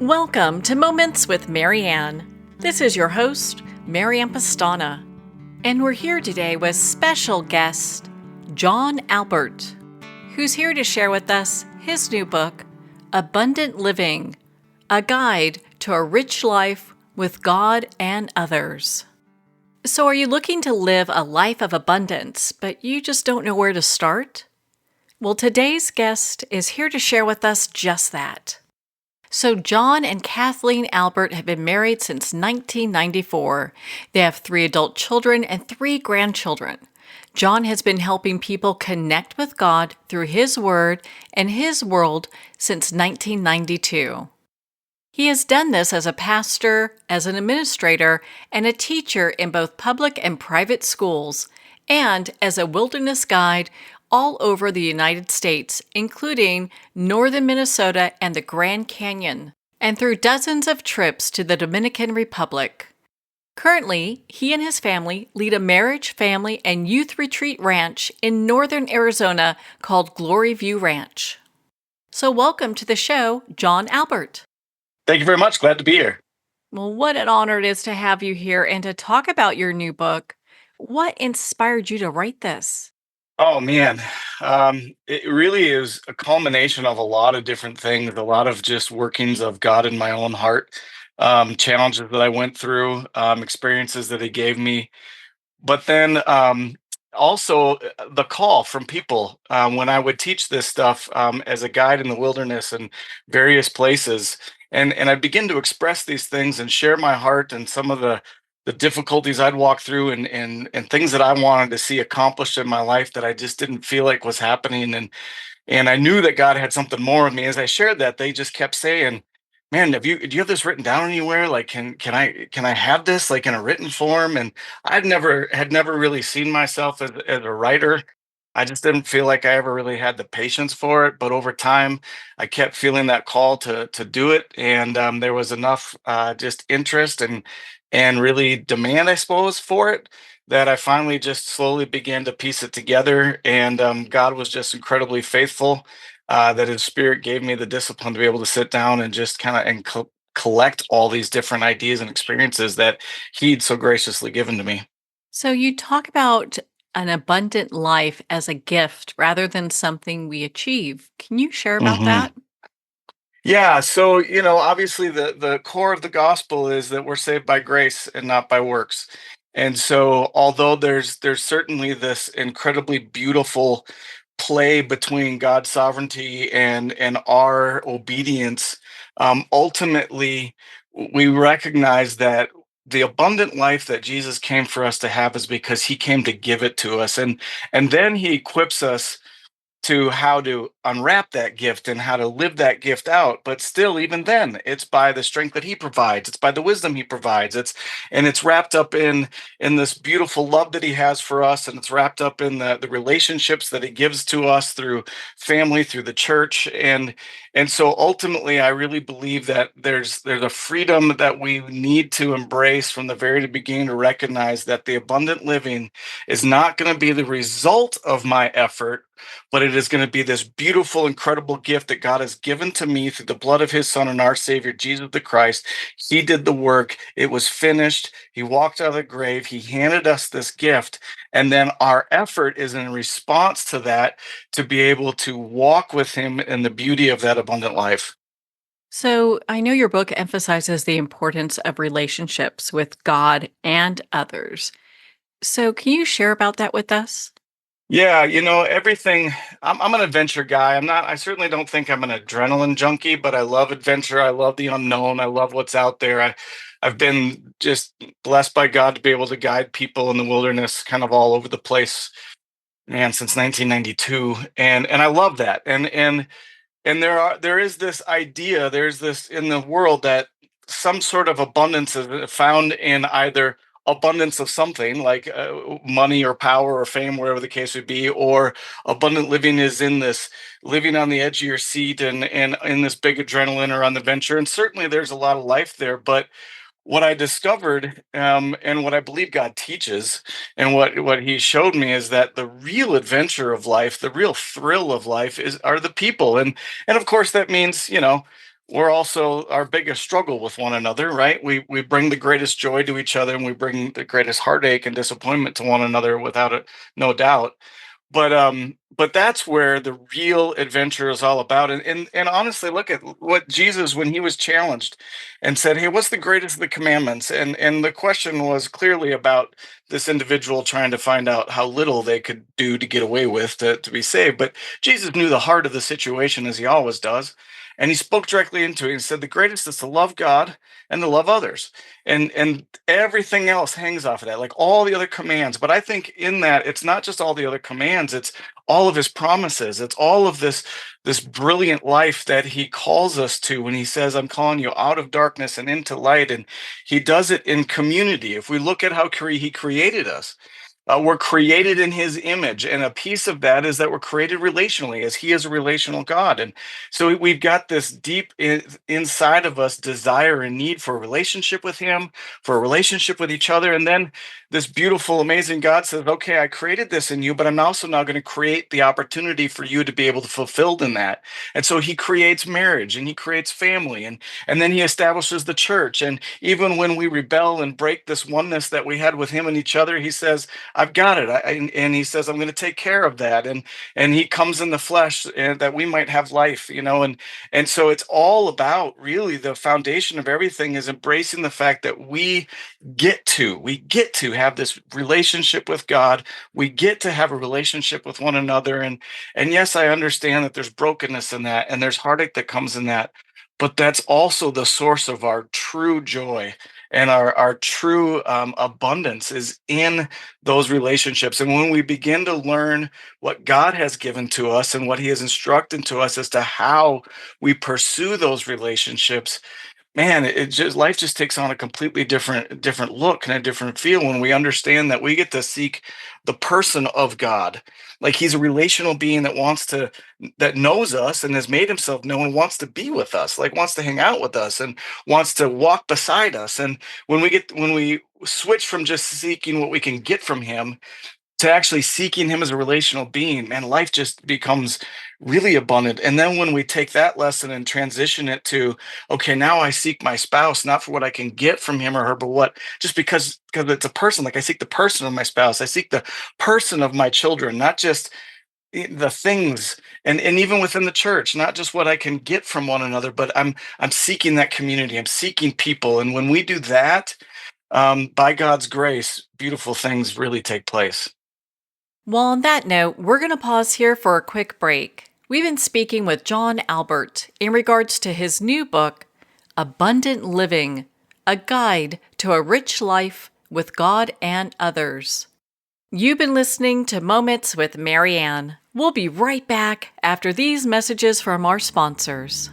Welcome to Moments with Marianne. This is your host, Marianne Pastana, and we're here today with special guest Jon Albert, who's here to share with us his new book, Abundant Living, a guide to a rich life with God and others. So are you looking to live a life of abundance, but you just don't know where to start? Well, today's guest is here to share with us just that. So Jon and Kathleen Albert have been married since 1994. They have 3 adult children and 3 grandchildren. Jon has been helping people connect with God through His Word and His world since 1992. He has done this as a pastor, as an administrator, and a teacher in both public and private schools, and as a wilderness guide all over the United States, including northern Minnesota and the Grand Canyon, and through dozens of trips to the Dominican Republic. Currently, he and his family lead a marriage, family, and youth retreat ranch in northern Arizona called Glory View Ranch. So welcome to the show, Jon Albert. Thank you very much. Glad to be here. Well, what an honor it is to have you here and to talk about your new book. What inspired you to write this? Oh man, it really is a culmination of a lot of different things, a lot of just workings of God in my own heart, challenges that I went through, experiences that He gave me, but then also the call from people when I would teach this stuff as a guide in the wilderness and various places, and I begin to express these things and share my heart and some of the difficulties I'd walk through and things that I wanted to see accomplished in my life that I just didn't feel like was happening. And I knew that God had something more with me. As I shared that, they just kept saying, "Man, do you have this written down anywhere? Like, can I have this like in a written form?" And had never really seen myself as a writer. I just didn't feel like I ever really had the patience for it. But over time, I kept feeling that call to do it, and there was enough just interest and really demand, I suppose, for it, that I finally just slowly began to piece it together. And God was just incredibly faithful. That His Spirit gave me the discipline to be able to sit down and just kind of collect all these different ideas and experiences that He'd so graciously given to me. So you talk about an abundant life as a gift rather than something we achieve. Can you share about hmm that? Yeah, so obviously the core of the gospel is that we're saved by grace and not by works. And so although there's certainly this incredibly beautiful play between God's sovereignty and our obedience, ultimately we recognize that the abundant life that Jesus came for us to have is because He came to give it to us, and then He equips us to how to unwrap that gift and how to live that gift out. But still, even then, it's by the strength that He provides, it's by the wisdom He provides, it's wrapped up in this beautiful love that He has for us, and it's wrapped up in the relationships that He gives to us through family, through the church. And so ultimately I really believe that there's a freedom that we need to embrace from the very beginning, to recognize that the abundant living is not going to be the result of my effort, but it is going to be this beautiful, incredible gift that God has given to me through the blood of His Son and our Savior, Jesus the Christ. He did the work. It was finished. He walked out of the grave. He handed us this gift. And then our effort is in response to that, to be able to walk with Him in the beauty of that abundant life. So I know your book emphasizes the importance of relationships with God and others. So can you share about that with us? Yeah, everything. I'm an adventure guy. I certainly don't think I'm an adrenaline junkie, but I love adventure. I love the unknown. I love what's out there. I've been just blessed by God to be able to guide people in the wilderness kind of all over the place, man, since 1992. And I love that. And there is this idea, there's this in the world, that some sort of abundance is found in either abundance of something like money or power or fame, wherever the case would be, or abundant living is in this living on the edge of your seat and in this big adrenaline or on the venture. And certainly there's a lot of life there, but what I discovered, and what I believe God teaches, and what He showed me, is that the real adventure of life, the real thrill of life, is are the people, and of course that means we're also our biggest struggle with one another, right? We bring the greatest joy to each other, and we bring the greatest heartache and disappointment to one another, without it, no doubt. But that's where the real adventure is all about. And honestly, look at what Jesus, when he was challenged and said, "Hey, what's the greatest of the commandments?" And the question was clearly about this individual trying to find out how little they could do to get away with to be saved. But Jesus knew the heart of the situation, as he always does. And he spoke directly into it and said, the greatest is to love God and to love others. And everything else hangs off of that, like all the other commands. But I think in that, it's not just all the other commands, it's all of his promises. It's all of this brilliant life that he calls us to when he says, I'm calling you out of darkness and into light. And he does it in community. If we look at how he created us, we're created in his image, and a piece of that is that we're created relationally, as he is a relational God. And so we've got this deep inside of us desire and need for a relationship with him, for a relationship with each other. And then this beautiful, amazing God says, okay, I created this in you, but I'm also now going to create the opportunity for you to be able to fulfill in that. And so he creates marriage, and he creates family, and then he establishes the church. And even when we rebel and break this oneness that we had with him and each other, he says, I've got it. And he says, I'm going to take care of that. And he comes in the flesh, and that we might have life, and so it's all about, really, the foundation of everything is embracing the fact that we get to have this relationship with God. We get to have a relationship with one another. And yes, I understand that there's brokenness in that, and there's heartache that comes in that, but that's also the source of our true joy, and our true abundance is in those relationships. And when we begin to learn what God has given to us and what he has instructed to us as to how we pursue those relationships, man, it just life just takes on a completely different look and a different feel when we understand that we get to seek the person of God. Like, he's a relational being that knows us and has made himself known, wants to be with us, like wants to hang out with us and wants to walk beside us. And when we switch from just seeking what we can get from him to actually seeking him as a relational being, man, life just becomes really abundant. And then when we take that lesson and transition it to, okay, now I seek my spouse, not for what I can get from him or her, but what, just because it's a person. Like, I seek the person of my spouse, I seek the person of my children, not just the things. And even within the church, not just what I can get from one another, but I'm seeking that community, I'm seeking people. And when we do that, by God's grace, beautiful things really take place. Well, on that note, we're going to pause here for a quick break. We've been speaking with Jon Albert in regards to his new book, Abundant Living, a guide to a rich life with God and others. You've been listening to Moments with Marianne. We'll be right back after these messages from our sponsors.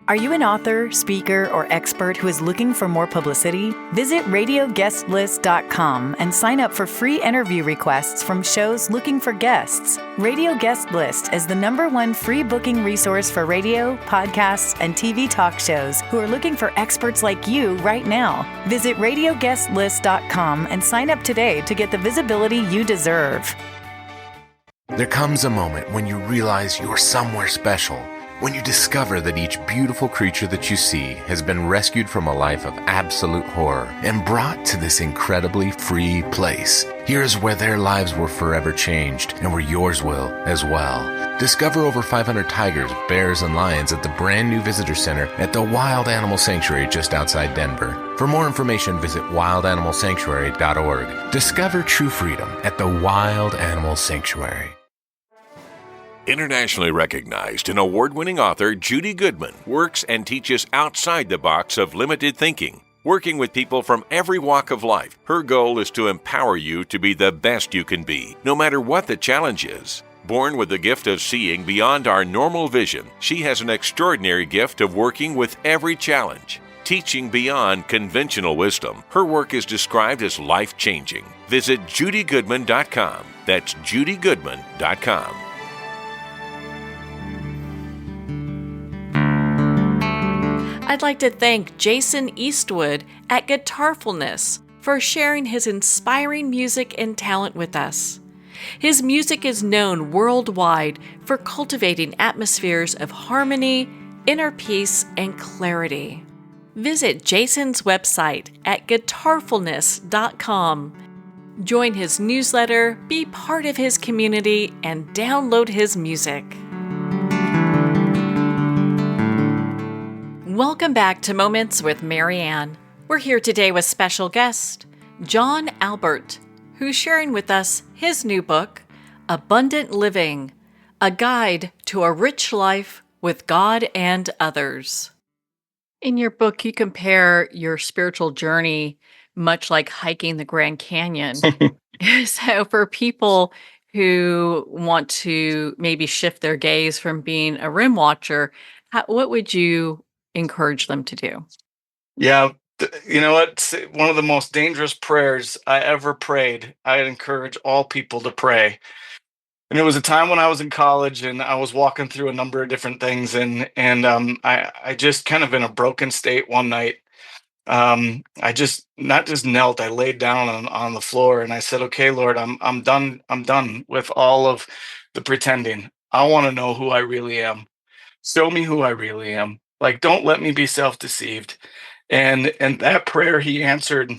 Are you an author, speaker, or expert who is looking for more publicity? Visit radioguestlist.com and sign up for free interview requests from shows looking for guests. Radio Guest List is the #1 free booking resource for radio, podcasts, and TV talk shows who are looking for experts like you right now. Visit radioguestlist.com and sign up today to get the visibility you deserve. There comes a moment when you realize you're somewhere special. When you discover that each beautiful creature that you see has been rescued from a life of absolute horror and brought to this incredibly free place. Here's where their lives were forever changed, and where yours will as well. Discover over 500 tigers, bears, and lions at the brand new visitor center at the Wild Animal Sanctuary just outside Denver. For more information, visit wildanimalsanctuary.org. Discover true freedom at the Wild Animal Sanctuary. Internationally recognized and award-winning author Judy Goodman works and teaches outside the box of limited thinking. Working with people from every walk of life, her goal is to empower you to be the best you can be, no matter what the challenge is. Born with the gift of seeing beyond our normal vision, she has an extraordinary gift of working with every challenge. Teaching beyond conventional wisdom, her work is described as life-changing. Visit judygoodman.com. That's judygoodman.com. I'd like to thank Jason Eastwood at Guitarfulness for sharing his inspiring music and talent with us. His music is known worldwide for cultivating atmospheres of harmony, inner peace, and clarity. Visit Jason's website at guitarfulness.com. Join his newsletter, be part of his community, and download his music. Welcome back to Moments with Marianne. We're here today with special guest, Jon Albert, who's sharing with us his new book, Abundant Living, a guide to a rich life with God and others. In your book, you compare your spiritual journey much like hiking the Grand Canyon. So for people who want to maybe shift their gaze from being a rim watcher, what would you encourage them to do? Yeah, you know what? One of the most dangerous prayers I ever prayed, I'd encourage all people to pray. And it was a time when I was in college and I was walking through a number of different things, and I just kind of in a broken state one night. I just not just knelt, I laid down on the floor and I said, "Okay, Lord, I'm done. I'm done with all of the pretending. I want to know who I really am. Show me who I really am. Like, don't let me be self-deceived." And that prayer he answered,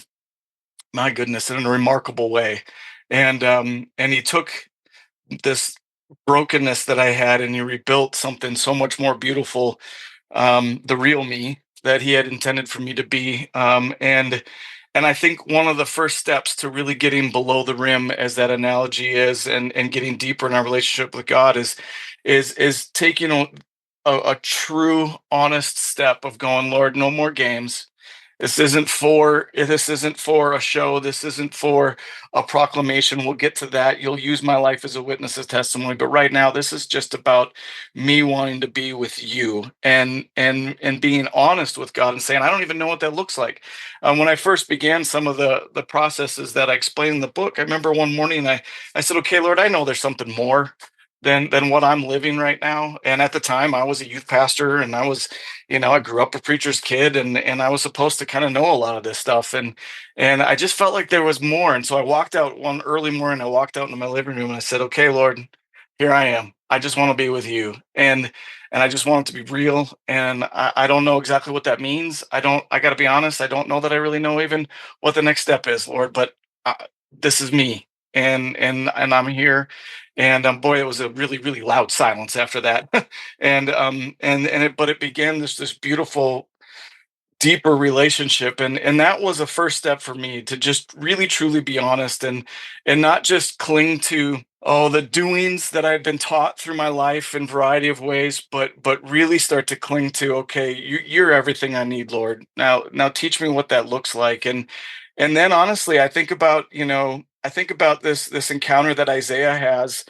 my goodness, in a remarkable way. And he took this brokenness that I had and he rebuilt something so much more beautiful, the real me that he had intended for me to be. And I think one of the first steps to really getting below the rim, as that analogy is, and getting deeper in our relationship with God is taking a true, honest step of going, Lord, no more games. This isn't for a show. This isn't for a proclamation. We'll get to that. You'll use my life as a witness, as testimony. But right now, this is just about me wanting to be with you and being honest with God and saying, I don't even know what that looks like. When I first began some of the processes that I explained in the book, I remember one morning I said, okay, Lord, I know there's something more than what I'm living right now. And at the time I was a youth pastor and I grew up a preacher's kid and I was supposed to kind of know a lot of this stuff. And I just felt like there was more. And so I walked out one early morning, I walked out into my living room and I said, okay, Lord, here I am. I just want to be with you. And I just want it to be real. And I don't know exactly what that means. I gotta be honest, I don't know that I really know even what the next step is, Lord, but this is me. And I'm here. And boy, it was a really, really loud silence after that. But it began this beautiful, deeper relationship, and that was a first step for me to just really, truly be honest and not just cling to the doings that I've been taught through my life in a variety of ways, but really start to cling to, okay, you're everything I need, Lord. Now teach me what that looks like. And then honestly, I think about this encounter that Isaiah has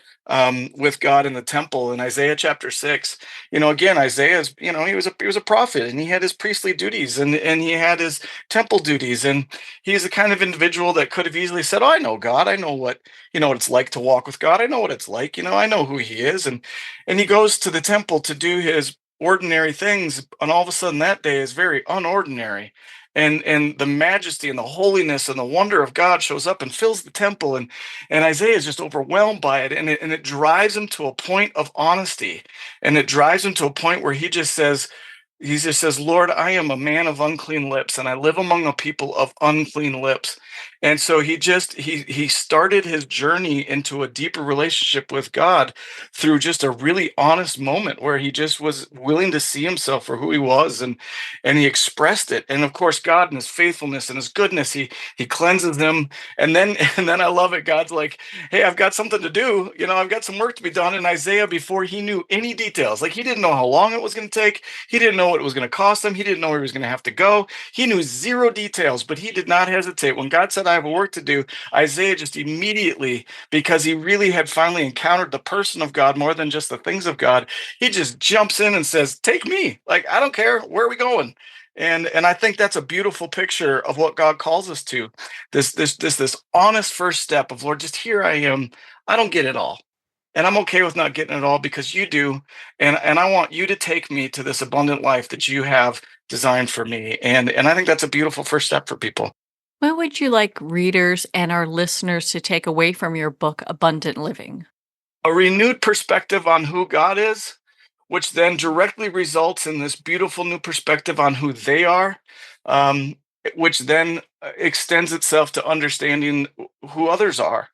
with God in the temple in Isaiah chapter 6. Again, Isaiah's, he was a prophet and he had his priestly duties and he had his temple duties. And he's the kind of individual that could have easily said, oh, I know God. I know what it's like to walk with God. I know what it's like. I know who he is. And he goes to the temple to do his ordinary things. And all of a sudden that day is very unordinary. And the majesty and the holiness and the wonder of God shows up and fills the temple. And Isaiah is just overwhelmed by it. And it drives him to a point of honesty. And it drives him to a point where he just says, Lord, I am a man of unclean lips, and I live among a people of unclean lips. And so he started his journey into a deeper relationship with God through just a really honest moment where he just was willing to see himself for who he was, and he expressed it. And of course, God and his faithfulness and his goodness, he cleanses them. And then I love it. God's like, hey, I've got something to do. I've got some work to be done. And Isaiah, before he knew any details, like he didn't know how long it was going to take. He didn't know what it was going to cost him. He didn't know where he was going to have to go. He knew zero details, but he did not hesitate. When God said, I have a work to do, Isaiah just immediately, because he really had finally encountered the person of God more than just the things of God, he just jumps in and says, take me. Like, I don't care. Where are we going? And I think that's a beautiful picture of what God calls us to. This honest first step of, Lord, just here I am. I don't get it all. And I'm okay with not getting it all because you do. And I want you to take me to this abundant life that you have designed for me. And I think that's a beautiful first step for people. What would you like readers and our listeners to take away from your book, Abundant Living? A renewed perspective on who God is, which then directly results in this beautiful new perspective on who they are, um, which then extends itself to understanding who others are.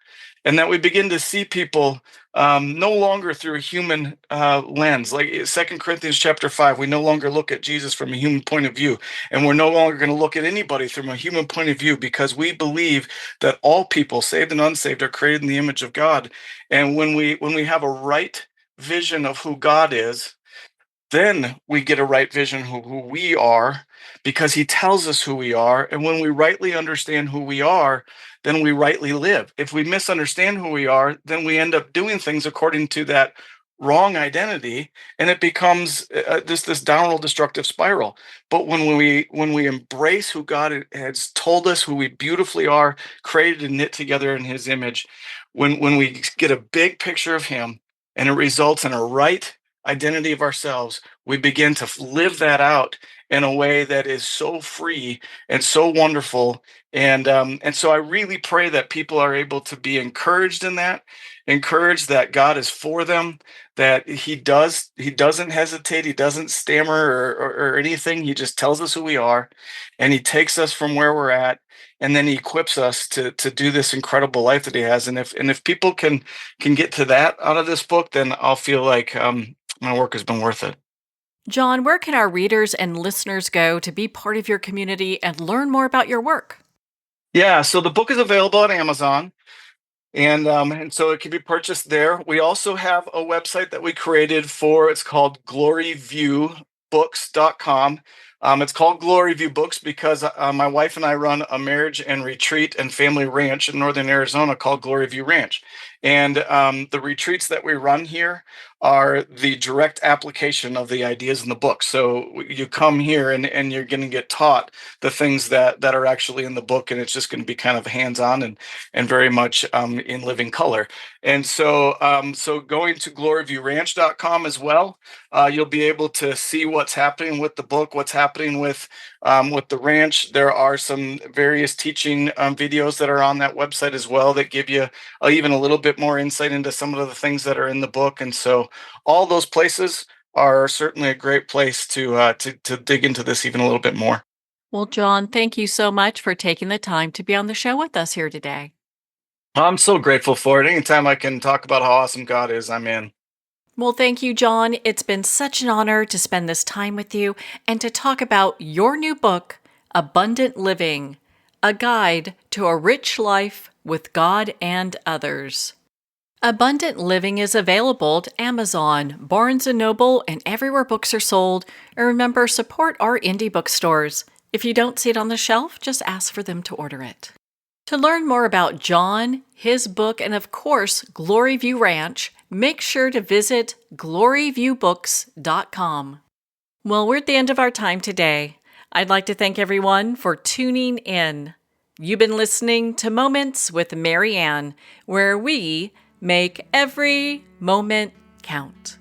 And that we begin to see people no longer through a human lens. Like 2 Corinthians chapter 5, we no longer look at Jesus from a human point of view. And we're no longer going to look at anybody from a human point of view, because we believe that all people, saved and unsaved, are created in the image of God. And when we have a right vision of who God is, then we get a right vision of who we are, because he tells us who we are. And when we rightly understand who we are, then we rightly live. If we misunderstand who we are, then we end up doing things according to that wrong identity, and it becomes this downward destructive spiral. But when we embrace who God has told us who we beautifully are, created and knit together in his image, when we get a big picture of him, and it results in a right identity of ourselves, we begin to live that out in a way that is so free and so wonderful. And so I really pray that people are able to be encouraged in that, encouraged that God is for them, that he doesn't hesitate, he doesn't stammer or anything. He just tells us who we are, and he takes us from where we're at, and then he equips us to do this incredible life that he has. And if people can get to that out of this book, then I'll feel like my work has been worth it. Jon, where can our readers and listeners go to be part of your community and learn more about your work? Yeah, so the book is available on Amazon, and so it can be purchased there. We also have a website that we created it's called gloryviewbooks.com. It's called Glory View Books because my wife and I run a marriage and retreat and family ranch in northern Arizona called Glory View Ranch. And the retreats that we run here are the direct application of the ideas in the book. So you come here and you're going to get taught the things that are actually in the book, and it's just going to be kind of hands-on and very much in living color. And so going to gloryviewranch.com as well, you'll be able to see what's happening with the book, what's happening with the ranch. There are some various teaching videos that are on that website as well that give you even a little bit more insight into some of the things that are in the book. And so all those places are certainly a great place to dig into this even a little bit more. Well, Jon, thank you so much for taking the time to be on the show with us here today. I'm so grateful for it. Anytime I can talk about how awesome God is, I'm in. Well, thank you, Jon. It's been such an honor to spend this time with you and to talk about your new book, Abundant Living, a guide to a rich life with God and others. Abundant Living is available at Amazon, Barnes & Noble, and everywhere books are sold. And remember, support our indie bookstores. If you don't see it on the shelf, just ask for them to order it. To learn more about Jon, his book, and of course, Glory View Ranch, make sure to visit gloryviewbooks.com. Well, we're at the end of our time today. I'd like to thank everyone for tuning in. You've been listening to Moments with Marianne, where we make every moment count.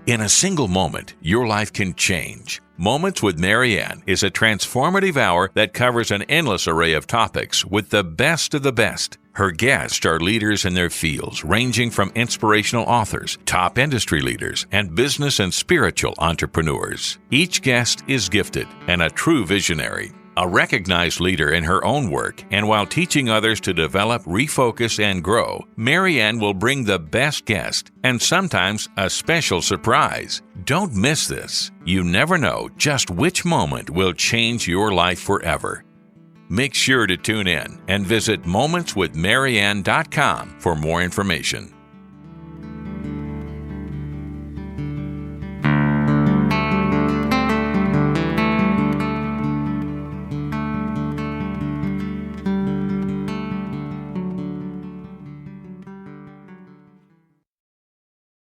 In a single moment, your life can change. Moments with Marianne is a transformative hour that covers an endless array of topics with the best of the best. Her guests are leaders in their fields, ranging from inspirational authors, top industry leaders, and business and spiritual entrepreneurs. Each guest is gifted and a true visionary, a recognized leader in her own work, and while teaching others to develop, refocus, and grow, Marianne will bring the best guest and sometimes a special surprise. Don't miss this. You never know just which moment will change your life forever. Make sure to tune in and visit momentswithmarianne.com for more information.